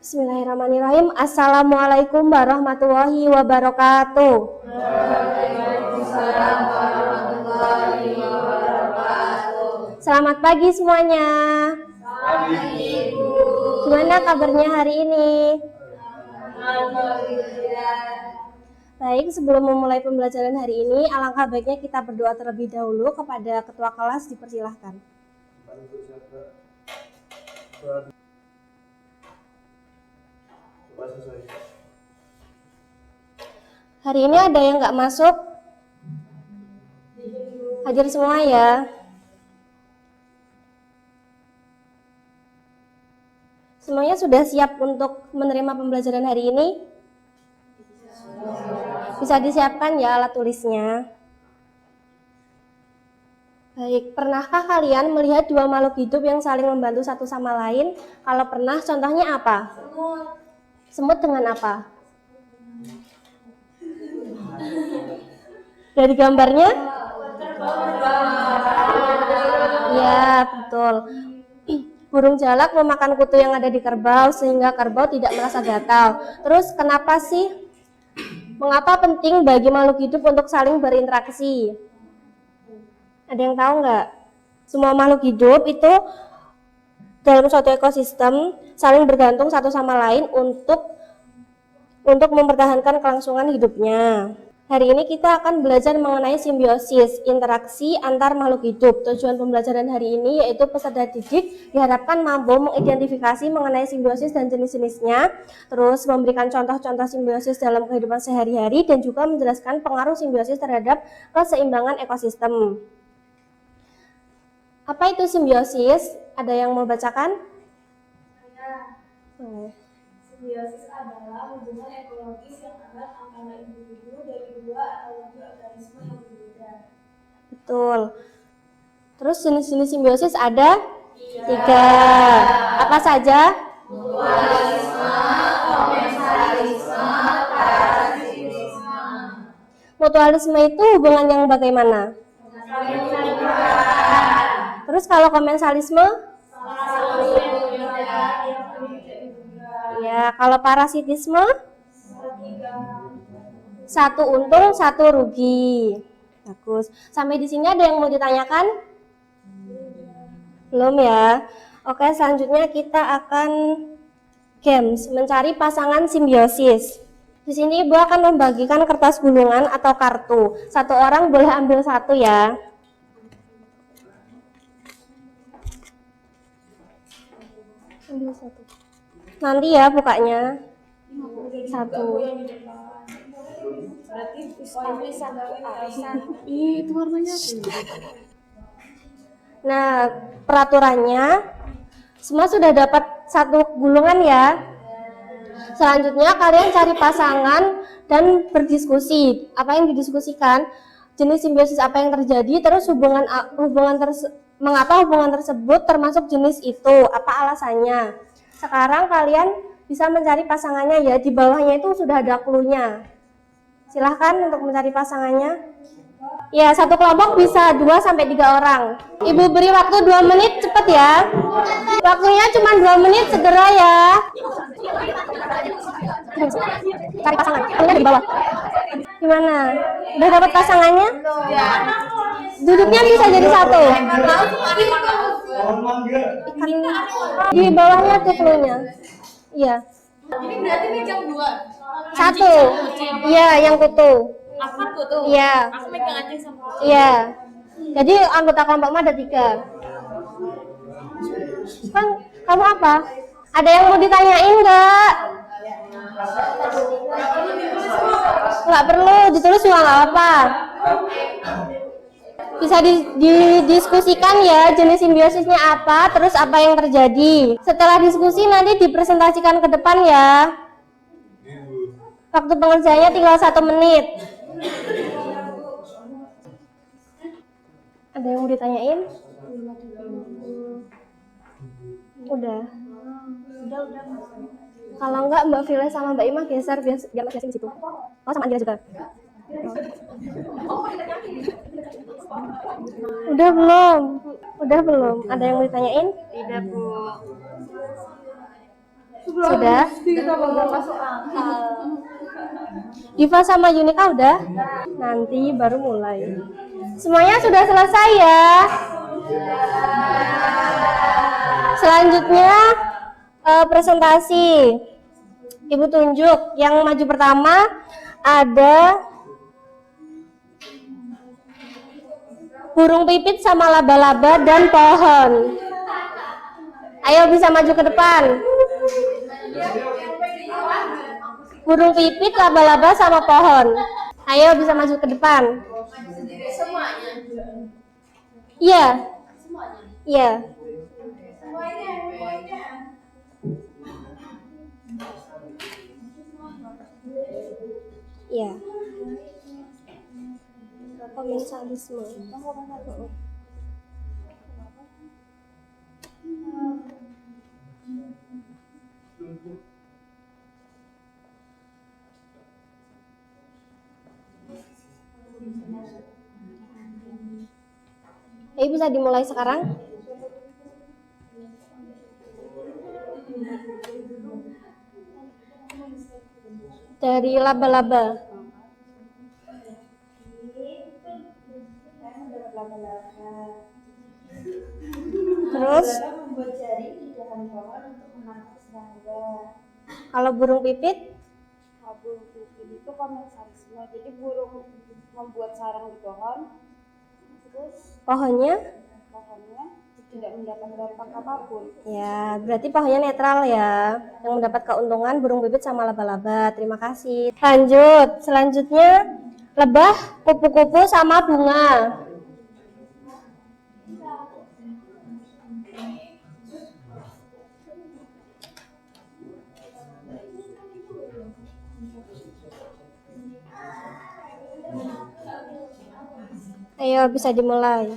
Bismillahirrahmanirrahim. Assalamualaikum warahmatullahi wabarakatuh. Waalaikumsalam warahmatullahi wabarakatuh. Selamat pagi semuanya. Pagi, Ibu. Gimana kabarnya hari ini? Alhamdulillah. Baik, sebelum memulai pembelajaran hari ini, alangkah baiknya kita berdoa terlebih dahulu. Kepada ketua kelas dipersilahkan. Hari ini ada yang nggak masuk? Hadir semua ya. Semuanya sudah siap untuk menerima pembelajaran hari ini? Bisa disiapkan ya alat tulisnya. Baik, pernahkah kalian melihat dua makhluk hidup yang saling membantu satu sama lain? Kalau pernah, contohnya apa? Semut dengan apa? Dari gambarnya? Ya, betul. Burung jalak memakan kutu yang ada di kerbau sehingga kerbau tidak merasa gatal. Terus kenapa sih? Mengapa penting bagi makhluk hidup untuk saling berinteraksi? Ada yang tahu nggak? Semua makhluk hidup itu dalam suatu ekosistem saling bergantung satu sama lain untuk mempertahankan kelangsungan hidupnya. Hari ini kita akan belajar mengenai simbiosis, interaksi antar makhluk hidup. Tujuan pembelajaran hari ini yaitu peserta didik diharapkan mampu mengidentifikasi mengenai simbiosis dan jenis-jenisnya, terus memberikan contoh-contoh simbiosis dalam kehidupan sehari-hari, dan juga menjelaskan pengaruh simbiosis terhadap keseimbangan ekosistem. Apa itu simbiosis? Ada yang mau bacakan? Simbiosis adalah hubungan ekologis yang erat antara individu dari dua atau lebih organisme yang berbeda. Betul. Terus jenis-jenis simbiosis ada? Tiga. Apa saja? Mutualisme, komensalisme, parasitisme. Mutualisme itu hubungan yang bagaimana? Terus kalau komensalisme? Ya, kalau parasitisme? Satu untung, satu rugi. Bagus. Sampai di sini ada yang mau ditanyakan? Belum ya? Oke, selanjutnya kita akan games, mencari pasangan simbiosis. Di sini Ibu akan membagikan kertas gulungan atau kartu. Satu orang boleh ambil satu ya. Ambil satu. Nanti ya bukanya. Satu. Itu warnanya Nah, peraturannya semua sudah dapat satu gulungan ya. Selanjutnya kalian cari pasangan dan berdiskusi. Apa yang didiskusikan? Jenis simbiosis apa yang terjadi, terus mengapa hubungan tersebut termasuk jenis itu, apa alasannya. Sekarang kalian bisa mencari pasangannya ya. Di bawahnya itu sudah ada clue-nya. Silahkan untuk mencari pasangannya. Ya, satu kelompok bisa 2-3 orang. Ibu beri waktu 2 menit, cepat ya. Waktunya cuma 2 menit, segera ya. Cari pasangan, clue-nya di bawah. Gimana? Udah dapat pasangannya? Duduknya bisa jadi satu. Di bawahnya tuh clue-nya. Iya. Ini berarti ini jam 2. Satu. Iya, yang kutu. Apa tuh? Iya. Aku megang aja sama kucing. Iya. Jadi anggota kelompoknya ada 3. Kan kamu apa? Ada yang mau ditanyain nggak? Nggak perlu, ditulis juga nggak apa. Bisa didiskusikan ya jenis simbiosisnya apa, terus apa yang terjadi. Setelah diskusi nanti dipresentasikan ke depan ya. Waktu pengerjaannya tinggal 1 menit. Ada yang mau ditanyain? Udah. Kalau enggak Mbak Vila sama Mbak Ima geser biar Mas Yasin di situ. Oh, sama Andrea juga. Udah belum? Udah belum? Ada yang mau ditanyain? Tidak, Bu. Sudah? Kita bakal masuk akal. Diva sama Yunika udah? Nanti baru mulai. Semuanya sudah selesai ya? Selanjutnya presentasi. Ibu tunjuk. Yang maju pertama ada burung pipit sama laba-laba dan pohon. Ayo bisa maju ke depan. Burung pipit, laba-laba sama pohon. Ayo bisa maju ke depan. Semuanya. Iya. Semuanya. Iya. Semuanya. Iya. Komensalisme. Bisa dimulai sekarang? Dari laba-laba. Terus membuat jaring di dahan pohon untuk menangkap serangga. kalau burung pipit, Burung pipit itu komensalisme. Jadi burung membuat sarang di pohon, terus pohonnya pohonnya tidak mendapat dampak apapun. ya, berarti pohonnya netral ya. Yang mendapat keuntungan burung pipit sama laba-laba. Terima kasih. Lanjut. Selanjutnya lebah, kupu-kupu sama bunga. Ayo bisa dimulai.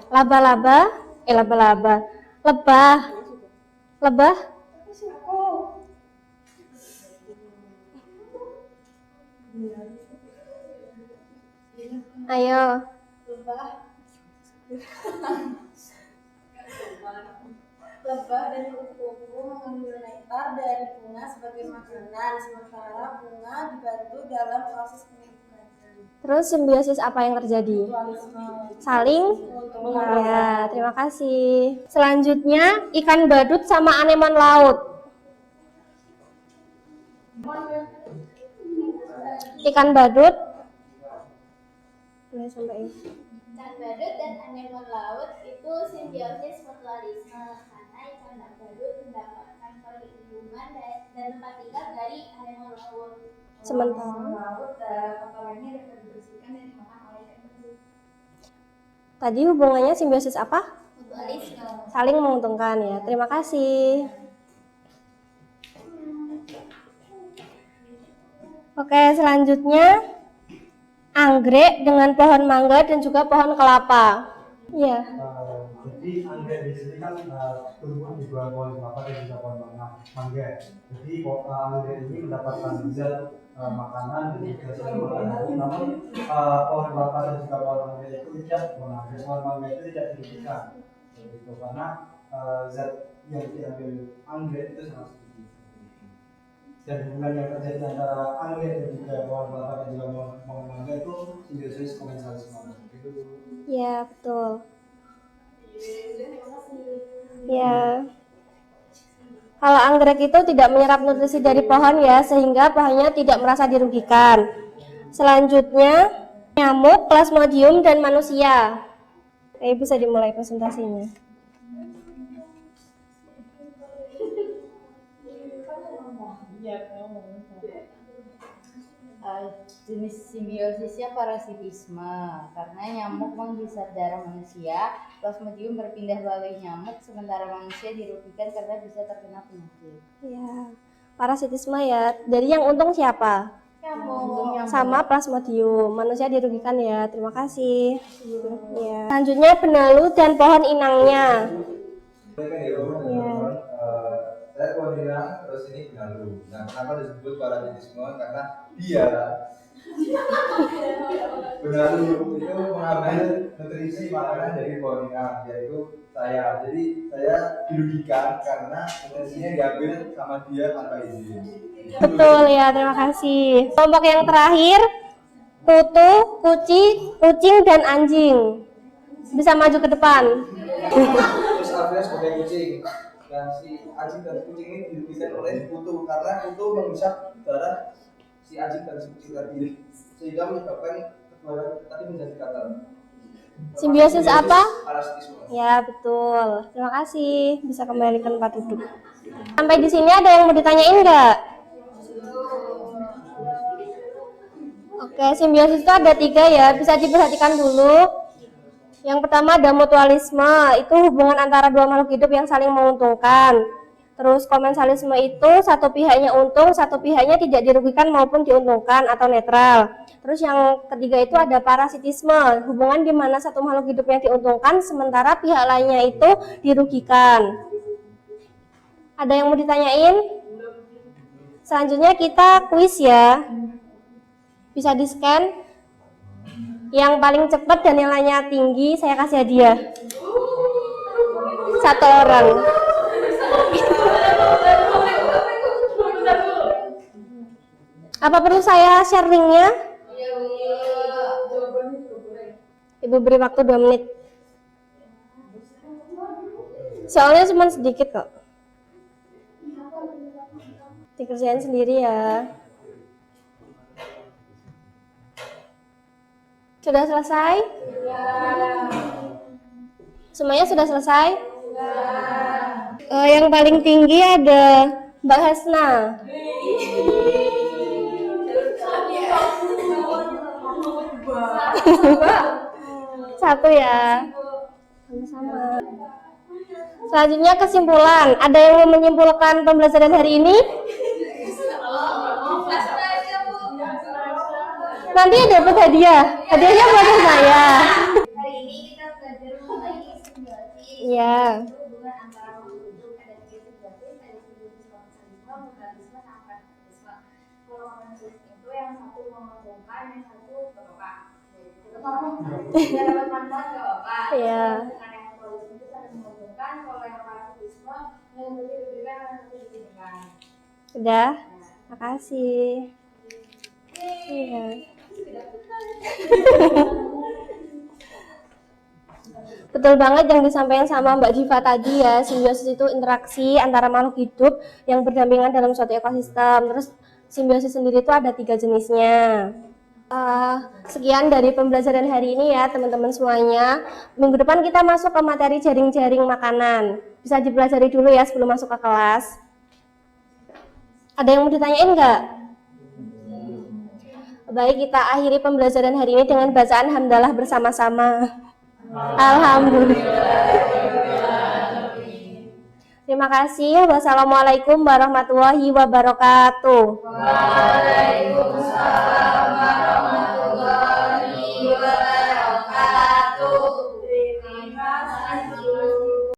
Laba-laba, laba-laba. Lebah. Lebah. Ayo. Lebah dan kupu-kupu mengambil nektar dari bunga sebagai makanan, sementara bunga dibantu dalam proses penyebaran. Terus simbiosis apa yang terjadi? Saling? Ya, terima kasih. Selanjutnya ikan badut sama aneman laut. Ikan badut. Boleh sampai. Ikan badut dan anemon laut itu simbiosis mutualisme karena ikan badut mendapatkan perlindungan dan tempat tinggal dari anemon laut. Sementara Laut kotorannya dapat dibersihkan dan dimakan oleh ikan badut. tadi hubungannya simbiosis apa? Mutualisme. Saling menguntungkan ya. Terima kasih. Oke, selanjutnya anggrek dengan pohon mangga dan juga pohon kelapa. Iya. Jadi anggrek di sini kan tumbuh di dua pohon kelapa dan juga pohon mangga. Jadi anggrek ini mendapatkan zat makanan dan juga sumber makanan. Namun pohon kelapa dan juga pohon mangga itu tidak, pohon mangga itu tidak dirugikan. Begitu karena zat yang diambil anggrek itu sangat sedikit. Dan hubungan yang terjadi antara anggrek dan juga pohon kelapa dan juga pohon mangga itu simbiosis komensalisme. Itu Ya, betul. Ya. Kalau anggrek itu tidak menyerap nutrisi dari pohon ya, sehingga pohonnya tidak merasa dirugikan. Selanjutnya, nyamuk, plasmodium, dan manusia. Bisa dimulai presentasinya. Jenis simbiosisnya parasitisme karena nyamuk menghisap darah manusia, plasmodium berpindah melalui nyamuk, sementara manusia dirugikan karena bisa terkena penyakit. Ya, parasitisme ya. Dari yang untung siapa? Nyamuk. Sama plasmodium. Manusia dirugikan ya. Terima kasih. Ya. Selanjutnya benalu dan pohon inangnya. Saya koordinat terus ini benalu. Nah, kenapa disebut parasitisme? Karena dia Benar itu mengambil nutrisi makanan dari pohonnya, yaitu saya. Jadi saya dirugikan karena nutrisinya diambil sama dia tanpa izin. Betul ya, terima kasih. Kelompok yang terakhir, kutu, kucing, dan anjing. Bisa maju ke depan. Terus Alvia sebagai kucing, dan si anjing dan kucing ini dirugikan oleh kutu karena kutu menghisap darah si anjing dan si kucing tadi, sehingga menyebabkan keduanya tadi menjadi gatal. Simbiosis apa? Parasitisme. Ya, betul. Terima kasih. Bisa kembali ke tempat duduk. Sampai di sini ada yang mau ditanyain nggak? Oke, simbiosis itu ada 3 ya. Bisa diperhatikan dulu. Yang pertama ada mutualisme. Itu hubungan antara dua makhluk hidup yang saling menguntungkan. Terus komensalisme itu satu pihaknya untung, satu pihaknya tidak dirugikan maupun diuntungkan atau netral. Terus yang ketiga itu ada parasitisme, hubungan di mana satu makhluk hidup yang diuntungkan sementara pihak lainnya itu dirugikan. Ada yang mau ditanyain? Selanjutnya kita kuis ya. Bisa di-scan. Yang paling cepat dan nilainya tinggi saya kasih hadiah. 1 orang. Apa perlu saya share linknya? Ibu beri waktu 2 menit. Soalnya cuma sedikit kok. Dikerjain sendiri ya. Sudah selesai? Semuanya sudah selesai? Yang paling tinggi ada Mbak Hasna. Satu ya. Sama-sama. Selanjutnya kesimpulan. Ada yang mau menyimpulkan pembelajaran hari ini? Nanti dapat hadiah. Hadiahnya buat saya. Hari ini kita belajar mengenai simbiosis. Iya. Hubungan antara makhluk hidup ada 3 simbiosis, ada simbiosis komensalisme, mutualisme, sama parasitisme. Kalau komensalisme itu yang satu menguntungkan, yang satu berapa? Tidak dapat manfaat nggak apa-apa. Iya. Dengan yang mutualisme itu saling menguntungkan, kalau yang parasitisme yang satu dirugikan, yang satu dirugikan. Sudah. Makasih. Iya. Betul banget yang disampaikan sama Mbak Diva tadi ya, simbiosis itu interaksi antara makhluk hidup yang berdampingan dalam suatu ekosistem. Terus simbiosis sendiri itu ada 3 jenisnya. Sekian dari pembelajaran hari ini ya teman-teman semuanya. Minggu depan kita masuk ke materi jaring-jaring makanan. Bisa dipelajari dulu ya sebelum masuk ke kelas. Ada yang mau ditanyain nggak? Baik, kita akhiri pembelajaran hari ini dengan bacaan hamdalah bersama-sama. Alhamdulillah. Terima kasih. Wassalamualaikum warahmatullahi wabarakatuh. Waalaikumsalam.